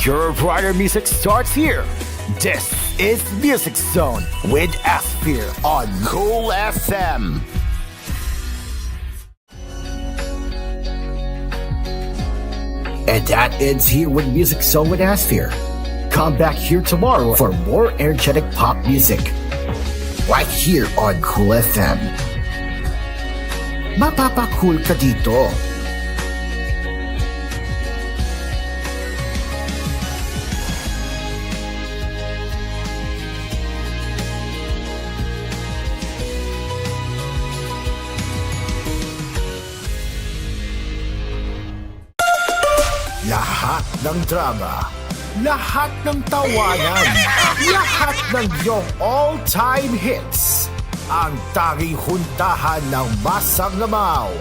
Your brighter music starts here. This is Music Zone with Asphere on Cool FM. And that ends here with Music Zone with Asphere. Come back here tomorrow for more energetic pop music. Right here on Cool FM. Mapapa-cool ka dito. Lahat ng drama, lahat ng tawanan, lahat ng iyong all-time hits. Ang tanging huntahan ng Masang Ngamaw.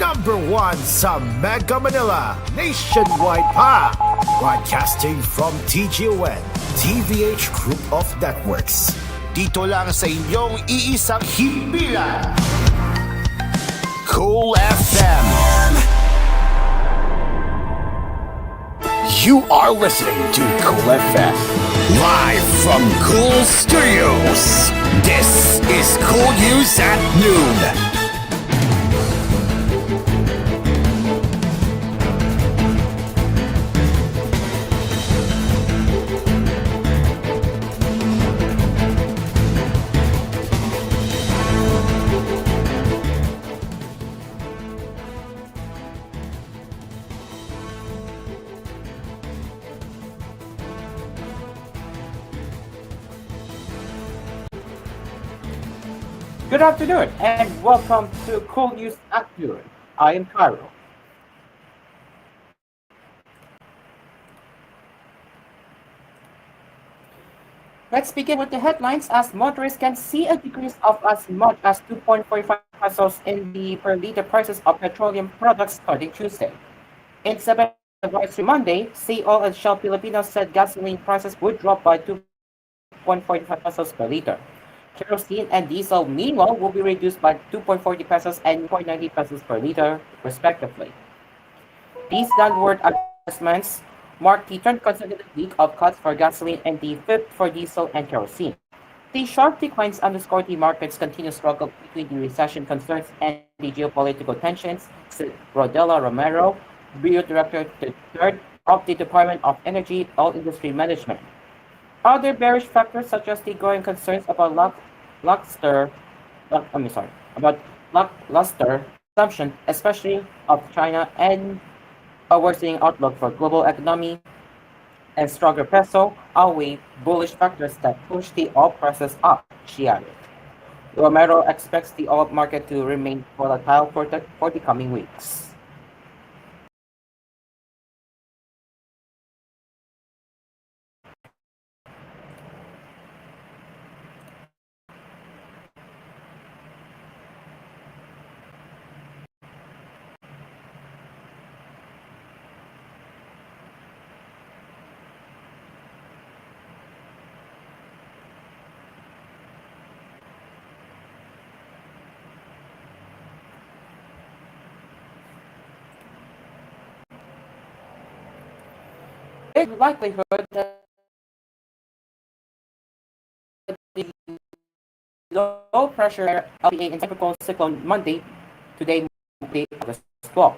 Number 1 sa Mega Manila, nationwide pa. Broadcasting from TGON, TVH Group of Networks. Dito lang sa inyong iisang himpilan. Cool FM. You are listening to Cool FM, live from Cool Studios. This is Cool News at Noon. Good afternoon and welcome to Cool News at Noon. I am Cairo. Let's begin with the headlines as motorists can see a decrease of as much as 2.45 pesos in the per liter prices of petroleum products starting Tuesday. In 7 advisory Monday, Oil and Shell Filipinos said gasoline prices would drop by 2.45 pesos per liter. Kerosene and diesel, meanwhile, will be reduced by 2.40 pesos and 0.90 pesos per liter, respectively. These downward adjustments mark the third consecutive week of cuts for gasoline and the fifth for diesel and kerosene. The sharp declines underscore the market's continued struggle between the recession concerns and the geopolitical tensions, said Rodela Romero, Bureau Director III of the Department of Energy All-Industry Management. Other bearish factors, such as the growing concerns about lackluster consumption, especially of China, and a worsening outlook for global economy and stronger peso, outweigh bullish factors that push the oil prices up, she added. Romero expects the oil market to remain volatile for the coming weeks. Big likelihood that the low pressure LPA in tropical cyclone Monday, August 12th.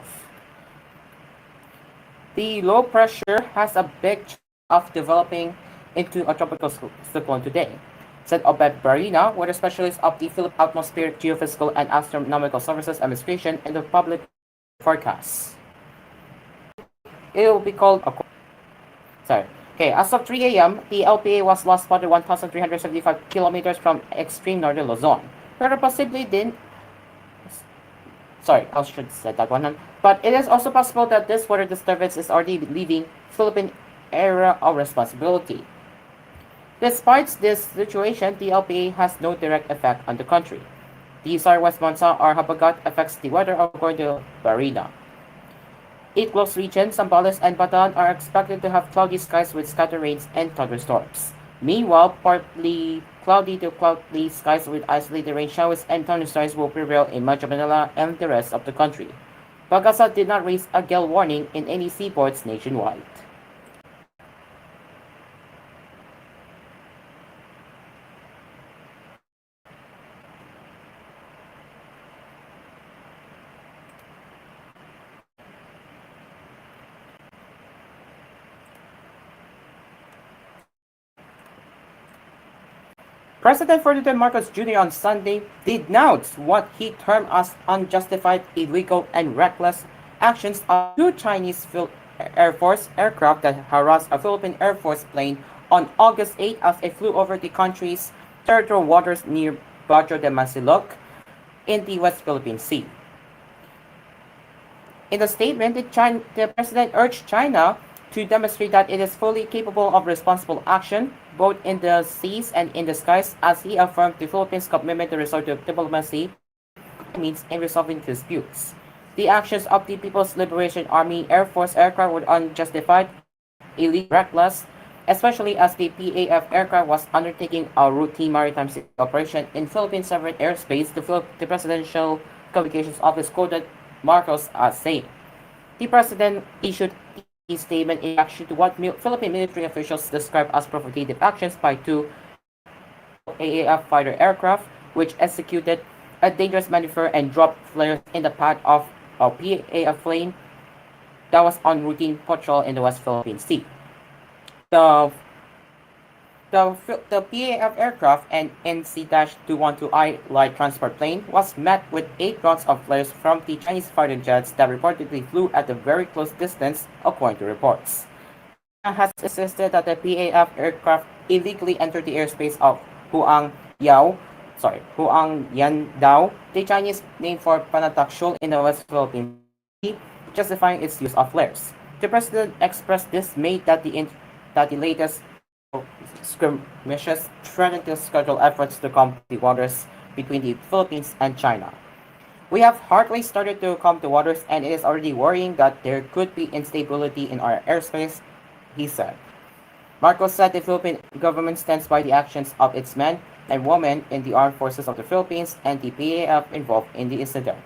The low pressure has a big chance of developing into a tropical cyclone today, said Obed Barina, weather specialist of the Philippine Atmospheric, Geophysical, and Astronomical Services Administration in the public forecast. It will be called a as of 3 a.m., the LPA was last spotted 1,375 kilometers from extreme northern Luzon. But possibly didn't. I should have said that one. But it is also possible that this weather disturbance is already leaving Philippine area of responsibility. Despite this situation, the LPA has no direct effect on the country. The southwest monsoon or habagat affects the weather according to Barina. 8 close regions, Zambales and Bataan, are expected to have cloudy skies with scattered rains and thunderstorms. Meanwhile, partly cloudy to cloudy skies with isolated rain showers and thunderstorms will prevail in Metro Manila and the rest of the country. Pagasa did not raise a gale warning in any seaports nationwide. President Ferdinand Marcos Jr. on Sunday denounced what he termed as unjustified, illegal, and reckless actions of two Chinese Air Force aircraft that harassed a Philippine Air Force plane on August 8 as it flew over the country's territorial waters near Bajo de Masinloc in the West Philippine Sea. In the statement, the president urged China to demonstrate that it is fully capable of responsible action, both in the seas and in the skies, as he affirmed the Philippines' commitment to resort to diplomacy means in resolving disputes. The actions of the People's Liberation Army Air Force aircraft were unjustified, illegal, reckless, especially as the PAF aircraft was undertaking a routine maritime security operation in Philippine sovereign airspace. The Presidential Communications Office quoted Marcos as saying, "The President issued a statement in reaction to what Philippine military officials described as provocative actions by two AAF fighter aircraft, which executed a dangerous maneuver and dropped flares in the path of a PAF plane that was on routine patrol in the West Philippine Sea. The the PAF aircraft and NC-212I light transport plane was met with 8 rounds of flares from the Chinese fighter jets that reportedly flew at a very close distance, according to reports. China has insisted that the PAF aircraft illegally entered the airspace of Huang Yan Dao, the Chinese name for Panatak Shoal in the West Philippine Sea, justifying its use of flares. The president expressed dismay that the latest skirmishes threaten to schedule efforts to calm the waters between the Philippines and China. "We have hardly started to calm the waters, and it is already worrying that there could be instability in our airspace," he said. Marcos said the Philippine government stands by the actions of its men and women in the armed forces of the Philippines and the PAF involved in the incident.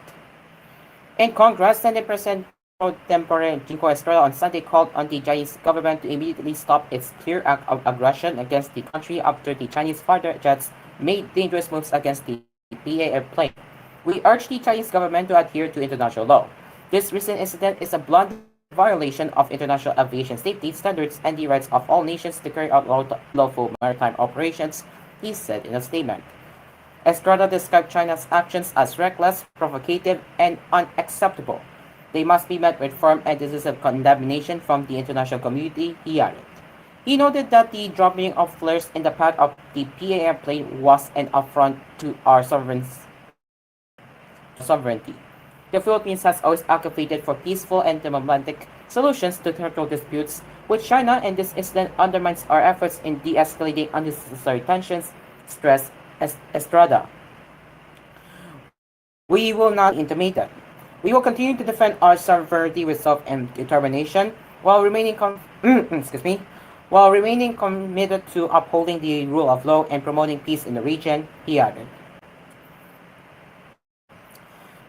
In Congress, Senate President pro tempore Jinko Estrada on Sunday called on the Chinese government to immediately stop its clear act of aggression against the country after the Chinese fighter jets made dangerous moves against the PAF plane. "We urge the Chinese government to adhere to international law. This recent incident is a blunt violation of international aviation safety standards and the rights of all nations to carry out lawful maritime operations," he said in a statement. Estrada described China's actions as reckless, provocative, and unacceptable. "They must be met with firm and decisive condemnation from the international community," he added. He noted that the dropping of flares in the path of the PAF plane was an affront to our sovereignty. The Philippines has always advocated for peaceful and diplomatic solutions to territorial disputes with China, and this incident undermines our efforts in de-escalating unnecessary tensions, stressed Estrada. "We will not be intimidated. We will continue to defend our sovereignty with resolve and determination while remaining while remaining committed to upholding the rule of law and promoting peace in the region," he added.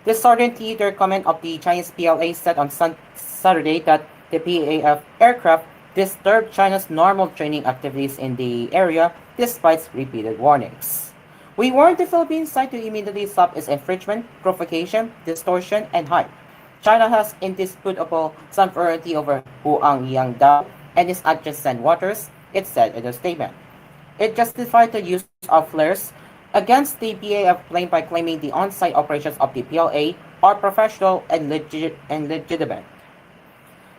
The Southern Theater Command of the Chinese PLA said on Saturday that the PAF aircraft disturbed China's normal training activities in the area despite repeated warnings. "We warned the Philippine side to immediately stop its infringement, provocation, distortion, and hype. China has indisputable sovereignty over Huang Yangdao and its adjacent waters," it said in a statement. It justified the use of flares against the PAF plane by claiming the on-site operations of the PLA are professional and legitimate.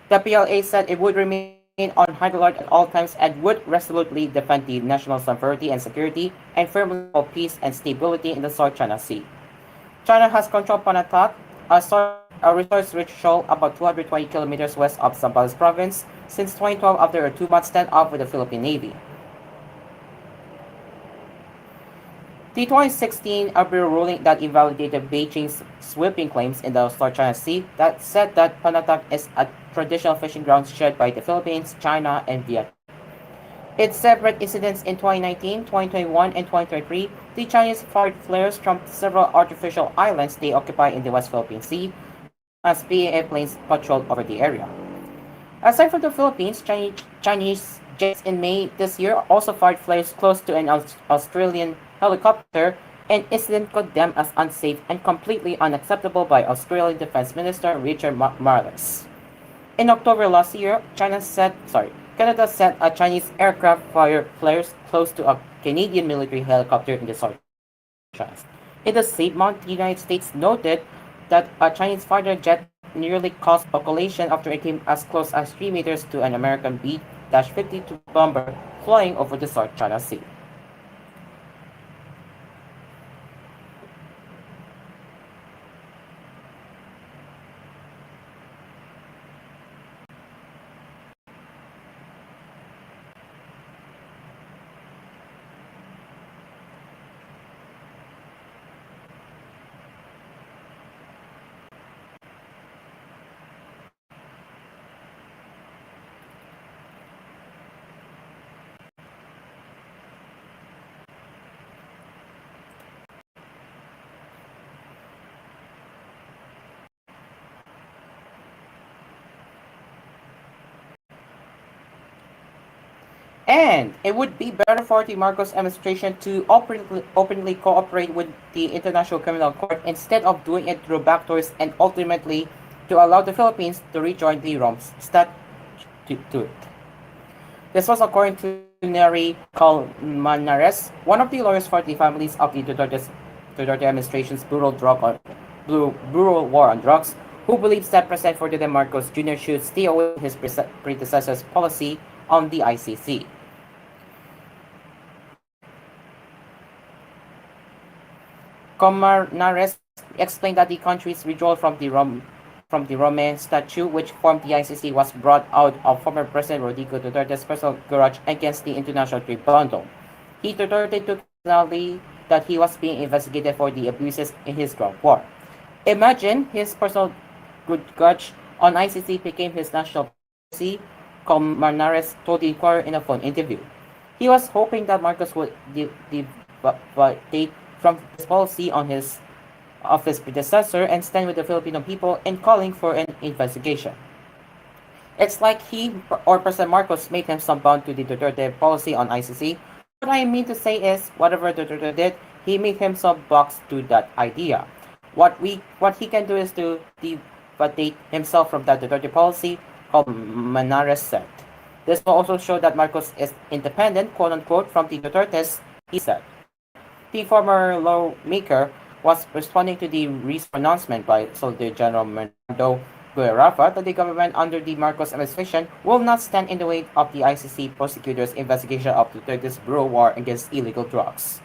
The PLA said it would remain on high alert at all times and would resolutely defend the national sovereignty and security and firmly uphold peace and stability in the South China Sea. China has controlled Panatak, a resource-rich shoal about 220 kilometers west of Zambales province, since 2012 after a 2-month standoff with the Philippine Navy. The 2016 Abril ruling that invalidated Beijing's sweeping claims in the South China Sea that said that Panatak is a traditional fishing ground shared by the Philippines, China, and Vietnam. In separate incidents in 2019, 2021, and 2023, the Chinese fired flares from several artificial islands they occupy in the West Philippine Sea as PAF planes patrolled over the area. Aside from the Philippines, Chinese jets in May this year also fired flares close to an Australian helicopter, an incident condemned as unsafe and completely unacceptable by Australian Defense Minister Richard Marles. In October last year, Canada sent a Chinese aircraft fire flares close to a Canadian military helicopter in the South China. In the same month, the United States noted that a Chinese fighter jet nearly caused a collision after it came as close as 3 meters to an American B-52 bomber flying over the South China Sea. And it would be better for the Marcos administration to openly cooperate with the International Criminal Court instead of doing it through backdoors and ultimately to allow the Philippines to rejoin the Rome Statute. This was according to Neri Colmenares, one of the lawyers for the families of the Duterte administration's brutal war on drugs, who believes that President Ferdinand Marcos Jr. should stay away from his predecessor's policy on the ICC. Comarnares explained that the country's withdrawal from the Rome Statute, which formed the ICC, was brought out of former President Rodrigo Duterte's personal grudge against the International Tribunal. Duterte took personally that he was being investigated for the abuses in his drug war. Imagine his personal grudge on ICC became his national policy, Comarnares told the Inquirer in a phone interview. He was hoping that Marcos would deviate from his policy on his predecessor and stand with the Filipino people in calling for an investigation. It's like he or President Marcos made himself bound to the Duterte policy on ICC. What I mean to say is, whatever Duterte did, he made himself boxed to that idea. What he can do is to deviate himself from that Duterte policy, called Manares said. This will also show that Marcos is independent, quote unquote, from the Dutertes, he said. The former lawmaker was responding to the recent announcement by Solicitor General Bernardo Guerraffa that the government under the Marcos administration will not stand in the way of the ICC prosecutors' investigation of Duterte's brutal war against illegal drugs.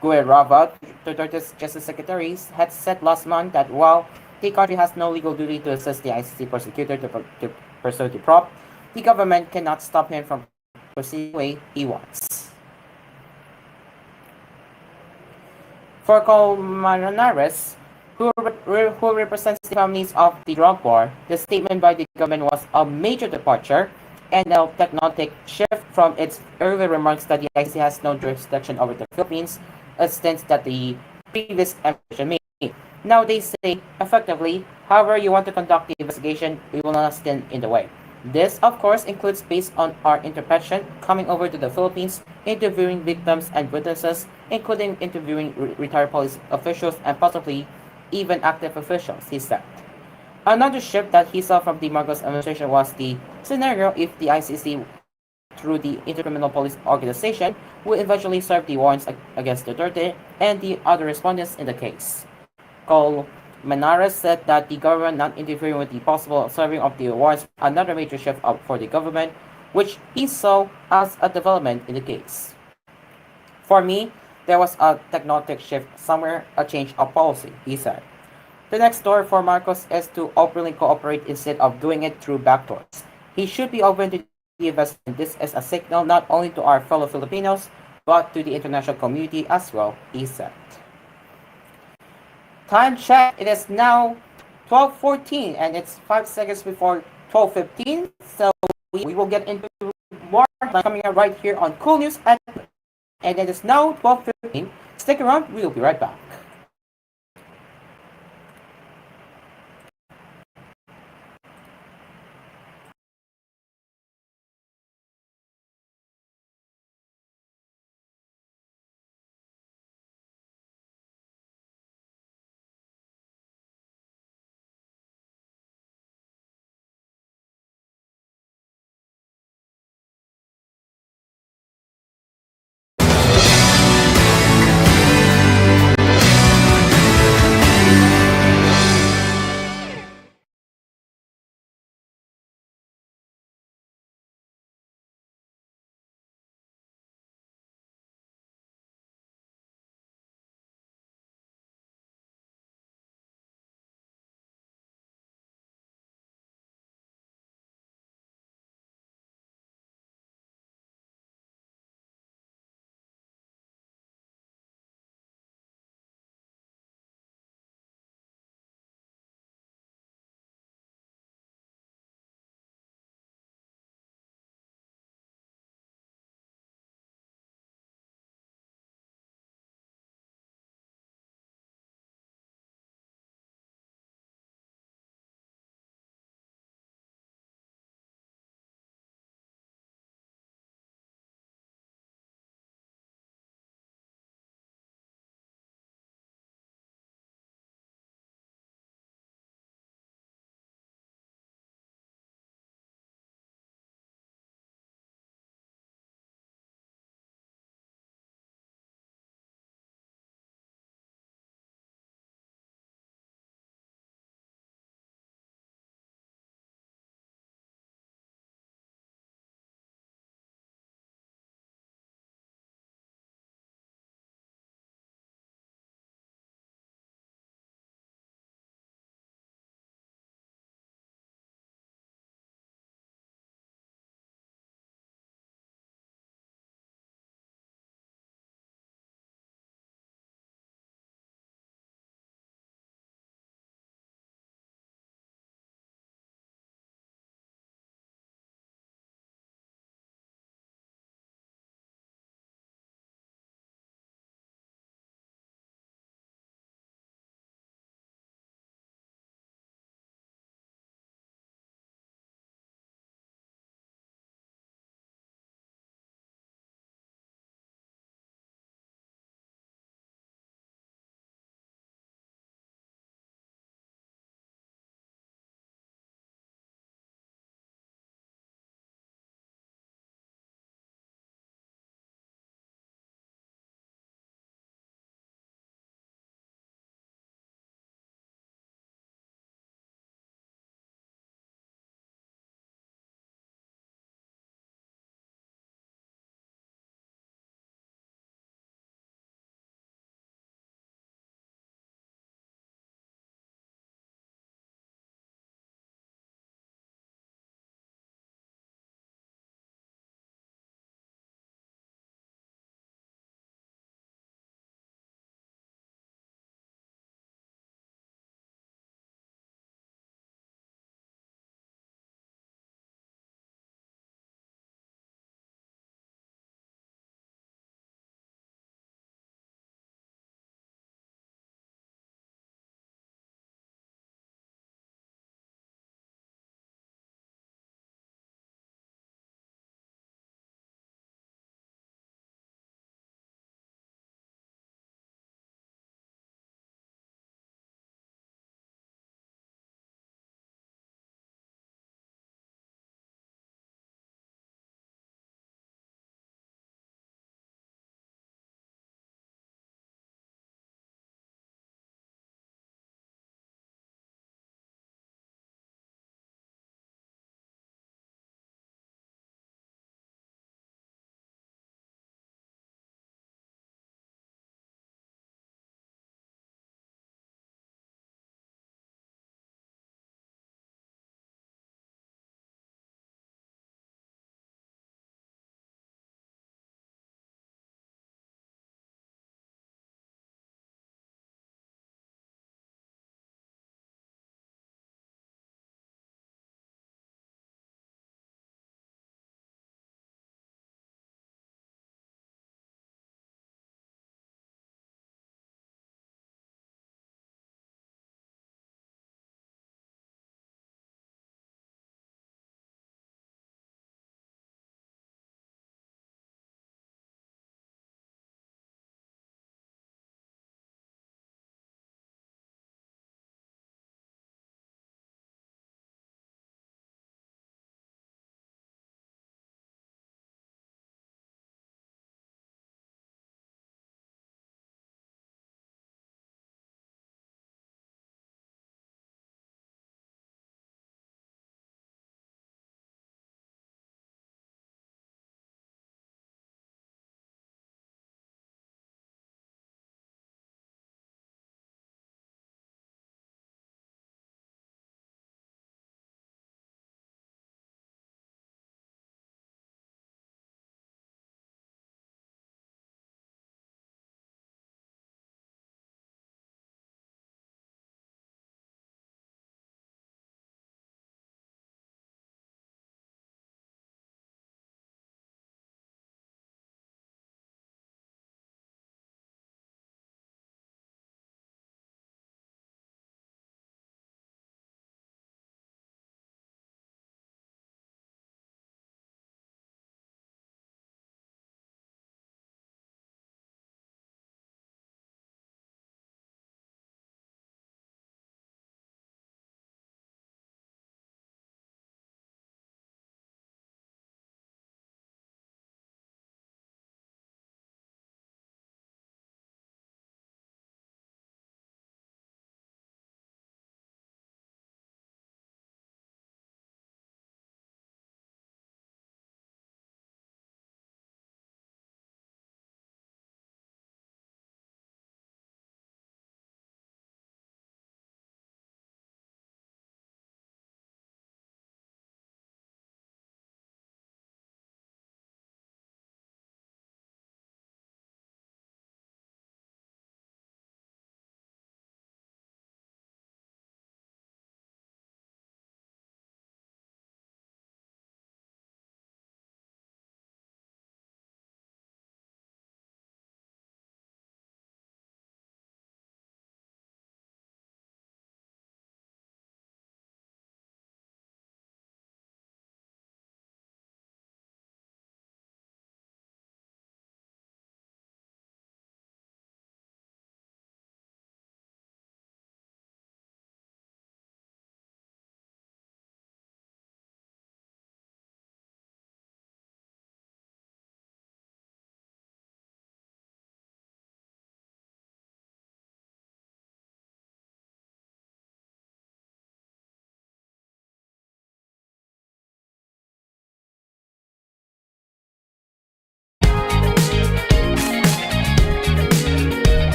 Guerraffa, Duterte's Justice Secretary, had said last month that while the country has no legal duty to assist the ICC prosecutor to pursue the probe, the government cannot stop him from proceeding the way he wants. For Colmenares, who represents the families of the drug war, the statement by the government was a major departure and a tectonic shift from its earlier remarks that the ICC has no jurisdiction over the Philippines, a stance that the previous administration made. Now they say, effectively, however you want to conduct the investigation, we will not stand in the way. This, of course, includes, based on our interpretation, coming over to the Philippines, interviewing victims and witnesses, including interviewing retired police officials and possibly even active officials, he said. Another shift that he saw from the Marcos administration was the scenario if the ICC, through the Intercriminal Police Organization, will eventually serve the warrants against Duterte and the other respondents in the case. Colmenares said that the government not interfering with the possible serving of the warrants another major shift up for the government, which he saw as a development in the case. For me, there was a tectonic shift somewhere, a change of policy, he said. The next door for Marcos is to openly cooperate instead of doing it through backdoors. He should be open to the investment. This is a signal not only to our fellow Filipinos, but to the international community as well, he said. Time check, it is now 12:14 and it's 5 seconds before 12:15. So we will get into more coming up right here on koolNews and it is now 12:15. Stick around, we'll be right back.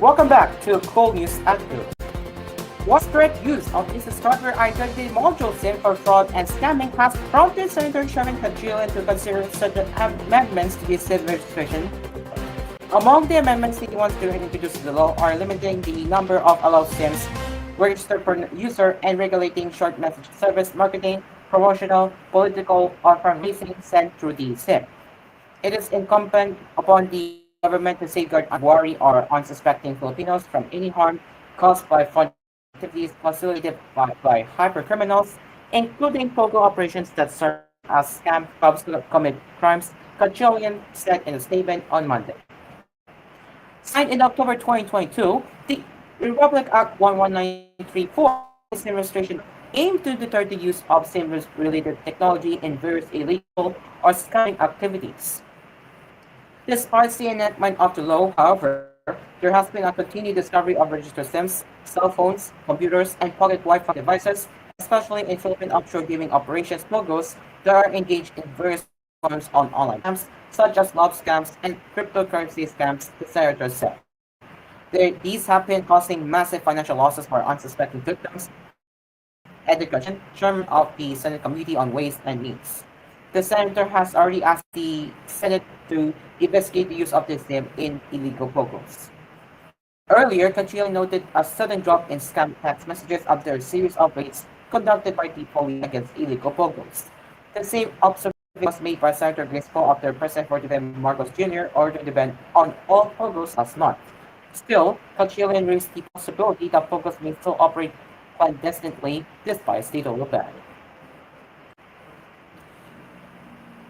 Welcome back to koolNews at Noon. Widespread use of this hardware identity module SIM for fraud and scamming has prompted Senator Sherman Cantrillan to consider certain amendments to the SIM registration. Among the amendments he wants to introduce to the law are limiting the number of allowed SIMs registered per user and regulating short message service marketing, promotional, political, or fundraising sent through the SIM. It is incumbent upon the government to safeguard unwary or unsuspecting Filipinos from any harm caused by fraud activities facilitated by hypercriminals, including POGO operations that serve as scam hubs to commit crimes, Kajolian said in a statement on Monday. Signed in October 2022, the Republic Act 11934 SIM registration aimed to deter the use of SIM-related technology in various illegal or scamming activities. Despite the enactment of the law, however, there has been a continued discovery of registered SIMs, cell phones, computers, and pocket Wi-Fi devices, especially in Philippine offshore gaming operations POGOs that are engaged in various forms on online scams, such as love scams and cryptocurrency scams, the senator said. These have been causing massive financial losses for unsuspecting victims, Education, chairman of the Senate Committee on Ways and Means. The senator has already asked the Senate to investigate the use of this name in illegal POGOs. Earlier, Cantrillan noted a sudden drop in scam text messages after a series of raids conducted by the police against illegal POGOs. The same observation was made by Senator Grace Poe after President Ferdinand Marcos Jr. ordered the ban on all POGOs last month. Still, Cantrillan raised the possibility that POGOs may still operate clandestinely despite state total ban.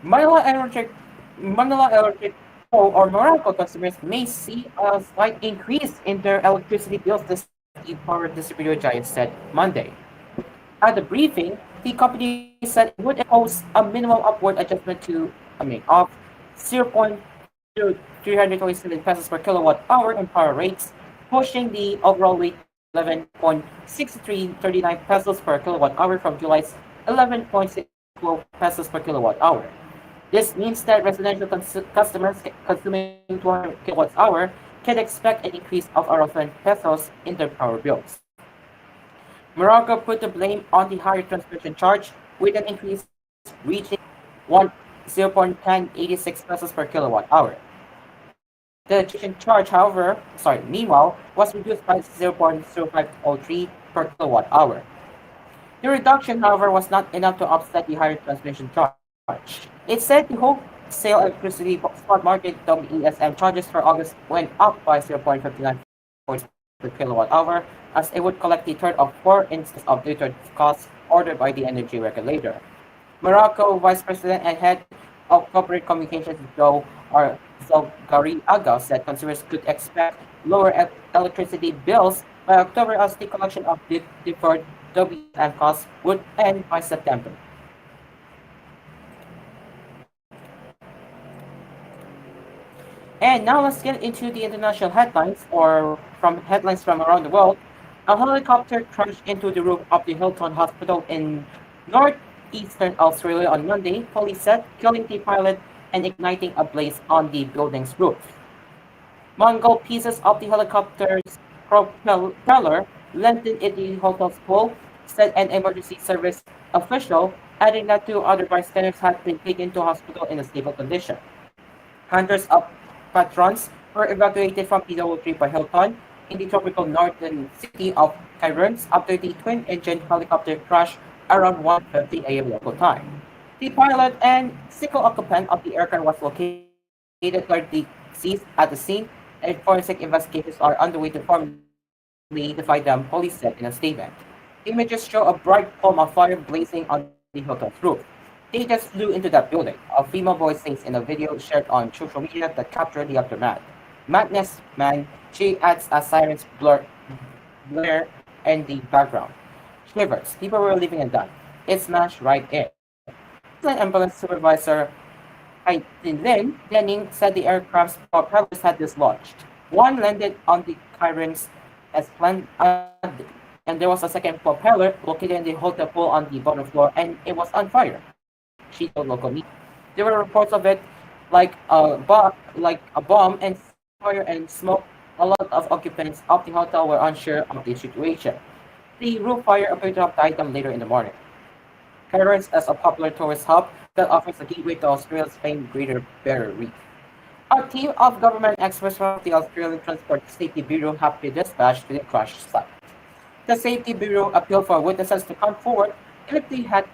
Manila Electric or Morocco customers may see a slight increase in their electricity bills this the power distributor giant said Monday. At the briefing, the company said it would impose a minimal upward adjustment of 0.327 pesos per kilowatt hour in power rates, pushing the overall rate 11.6339 pesos per kilowatt hour from July's 11.64 pesos per kilowatt hour. This means that residential customers consuming 200 kilowatts hour can expect an increase of around 20 pesos in their power bills. Morocco put the blame on the higher transmission charge, with an increase reaching 0.1086 pesos per kilowatt hour. The transmission charge, meanwhile, was reduced by 0.0503 per kilowatt hour. The reduction, however, was not enough to offset the higher transmission charge. It said the wholesale electricity spot market WESM charges for August went up by 0.59 per kilowatt hour, as it would collect a third of 4 instances of the costs ordered by the energy regulator. Morocco Vice President and Head of Corporate Communications Joe Zalgari-Aga said consumers could expect lower electricity bills by October as the collection of deferred WESM costs would end by September. And now let's get into the international headlines, or from headlines from around the world. A helicopter crashed into the roof of the Hilton Hospital in northeastern Australia on Monday, police said, killing the pilot and igniting a blaze on the building's roof. Mongol pieces of the helicopter's propeller landed in the hotel's pool, said an emergency service official, adding that 2 other bystanders had been taken to hospital in a stable condition. Hundreds of patrons were evacuated from PW3 by Hilton in the tropical northern city of Cairns after the twin-engine helicopter crashed around 1:50 a.m. local time. The pilot and single occupant of the aircraft was located deceased at the scene, and forensic investigations are underway to formally identify them, police said in a statement. Images show a bright column of fire blazing on the Hilton's roof. They just flew into that building, a female voice says in a video shared on social media that captured the aftermath. Madness, man, she adds as sirens blare in the background. Shivers, people were living and dying. It smashed right in. Ambulance supervisor Aitin Lin Denning said the aircraft's propellers had dislodged. One landed on the Cairns as planned, and there was a second propeller located in the hotel pool on the bottom floor, and it was on fire. She told local media. There were reports of it like a bomb and fire and smoke a lot of occupants of the hotel were unsure of the situation. The roof fire appeared to have died them later in the morning. Cairns as a popular tourist hub that offers a gateway to Australia's famed Greater Barrier Reef. A team of government experts from the Australian Transport Safety Bureau have been dispatched to the crash site. The Safety Bureau appealed for witnesses to come forward if they had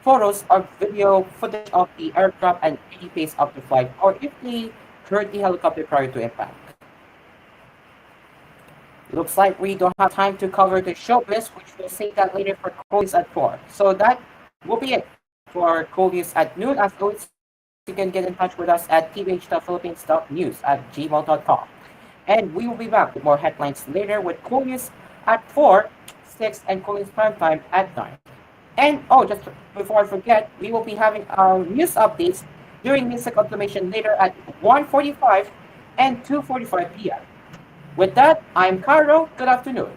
photos or video footage of the aircraft and any pace of the flight, or if they heard the helicopter prior to impact. Looks like we don't have time to cover the showbiz, which we'll save that later for koolNews at 4. So that will be it for koolNews at noon. As always, you can get in touch with us at tvh.philippines.news@gmail.com. And we will be back with more headlines later with koolNews at 4, 6, and koolNews Prime Time at 9. And just before I forget, we will be having our news updates during music automation later at 1:45 and 2:45 p.m. With that, I'm Caro. Good afternoon.